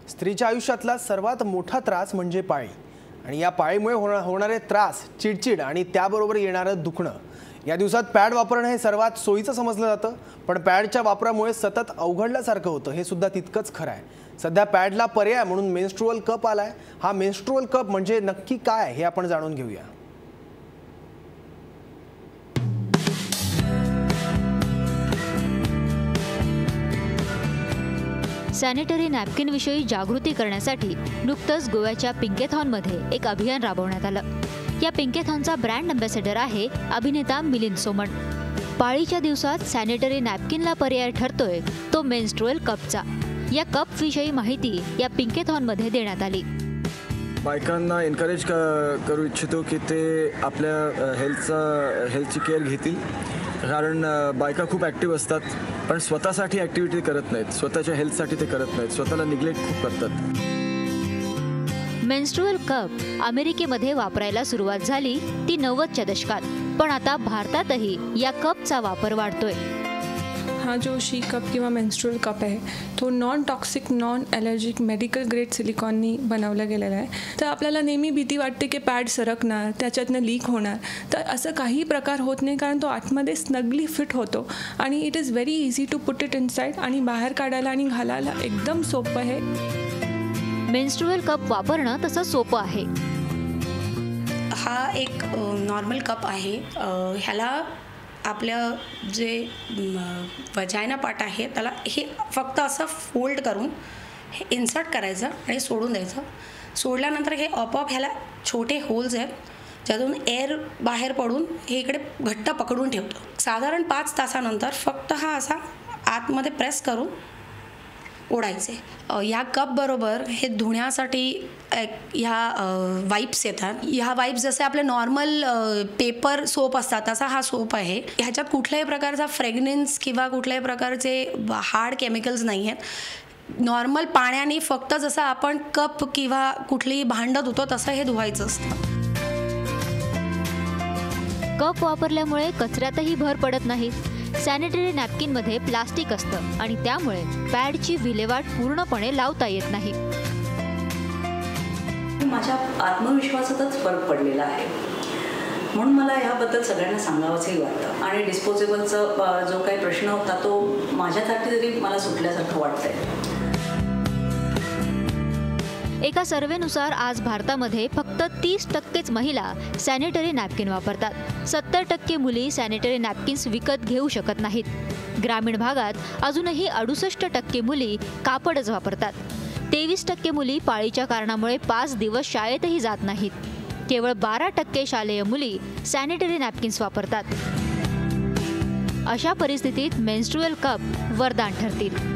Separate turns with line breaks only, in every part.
स्त्रीच्या आयुष्यातला सर्वात मोठा त्रास म्हणजे पाळी आणि या पाळीमुळे होणारे त्रास, चिडचिड आणि त्याबरोबर येणारं दुखणं। या दिवसात पॅड वापरणं हे सर्वात सोयीचं समजलं जातं, पण पॅडच्या वापरामुळे सतत अवघडल्यासारखं होतं हे सुद्धा तितकंच खरं आहे। सध्या पॅडला पर्याय म्हणून मेन्स्ट्रुअल कप आलाय। हा मेन्स्ट्रुअल कप म्हणजे नक्की काय हे आपण जाणून घेऊया।
सॅनिटरी नॅपकिन विषयी जागृती करण्यासाठी नुकतंच गोव्याच्या पिंकेथॉनमध्ये एक अभियान राबवण्यात आलं। या पिंकेथॉनचा ब्रँड अँबॅसेडर आहे अभिनेता मिलिंद सोमण। पाळीच्या दिवसात सॅनिटरी नॅपकिनला पर्याय ठरतोय तो मेन्स्ट्रुअल कपचा। या कप विषयी माहिती या पिंकेथॉनमध्ये देण्यात आली।
बायकांना एनकरेज करू इच्छितो की ते आपल्या हेल्थची केअर घेतील, कारण बायका खूप ॲक्टिव्ह असतात पण स्वतःसाठी ॲक्टिव्हिटी करत नाहीत, स्वतःच्या हेल्थसाठी ते करत नाहीत, स्वतःला निग्लेक्ट खूप करतात।
मेन्स्ट्रुअल कप अमेरिकेमध्ये वापरायला सुरुवात झाली ती 90च्या दशकात, पण आता भारतातही या कपचा वापर वाढतोय।
हा जो शी कप किंवा मेन्स्ट्रुअल कप आहे तो non toxic, non allergic, medical grade सिलिकॉननी बनवला गेलेला आहे। तर आपल्याला नेहमी भीती वाटते की पॅड सरकणार, त्याच्यातनं लीक होणार, तर असं काही प्रकार होत नाही, कारण तो आतमध्ये स्नगली फिट होतो आणि it is very easy to put it inside आणि बाहेर काढायला आणि घालायला एकदम सोपं आहे।
मेन्स्ट्रुअल कप वापरणं तसं सोपं आहे।
हा एक नॉर्मल कप आहे। ह्याला आपल्या जे वजायना पार्ट आहे त्याला हे फक्त असं फोल्ड करून हे इन्सर्ट करायचं आणि सोडून द्यायचं। सोडल्यानंतर हे आपोआप ह्याला छोटे होल्स आहेत ज्यातून एअर बाहेर पडून हे इकडे घट्ट पकडून ठेवतो। साधारण 5 तासानंतर फक्त हा असा आतमध्ये प्रेस करून ओढायचे। या कप बरोबर हे धुण्यासाठी ह्या वाईप्स येतात। ह्या वाईप्स जसे आपले नॉर्मल पेपर सोप असतात तसा हा सोप आहे। ह्याच्यात कुठल्याही प्रकारचा फ्रेग्रन्स किंवा कुठल्याही प्रकारचे हार्ड केमिकल्स नाही आहेत। नॉर्मल पाण्याने फक्त जसं आपण कप किंवा कुठलीही भांडं धुतो तसं हे धुवायचं असतं।
कप वापरल्यामुळे कचऱ्यातही भर पडत नाही। सॅनिटरी नॅपकिनमध्ये प्लास्टिक असतं आणि त्यामुळे पॅडची विल्हेवाट पूर्णपणे लावता येत नाही।
माझ्या आत्मविश्वासातच फरक पडलेला आहे, म्हणून मला याबद्दल सगळ्यांना सांगावंसंही वाटतं। आणि डिस्पोजेबलचा जो काही प्रश्न होता तो माझ्यासाठी तरी मला सुटल्यासारखं वाटतंय।
एका सर्वेनुसार आज भारतामध्ये फक्त 30%च महिला सॅनिटरी नॅपकिन वापरतात। 70% मुली सॅनिटरी नॅपकिन्स विकत घेऊ शकत नाहीत। ग्रामीण भागात अजूनही 68% मुली कापडच वापरतात। 23% मुली पाळीच्या कारणामुळे 5 दिवस शाळेतही जात नाहीत। केवळ 12% शालेय मुली सॅनिटरी नॅपकिन्स वापरतात। अशा परिस्थितीत मेन्स्ट्रुअल कप वरदान ठरतील।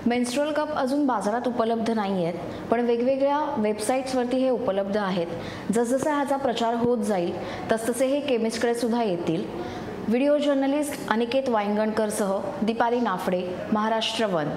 मेन्स्ट्रुअल कप अजून बाजारात उपलब्ध नाही आहेत, पण वेगवेगळ्या वेबसाईट्सवरती हे उपलब्ध आहेत। जसजसा ह्याचा प्रचार होत जाईल तसतसे हे केमिस्टकडे सुद्धा येतील। व्हिडिओ जर्नलिस्ट अनिकेत वांगणकरसह दीपाली नाफडे, महाराष्ट्र वन।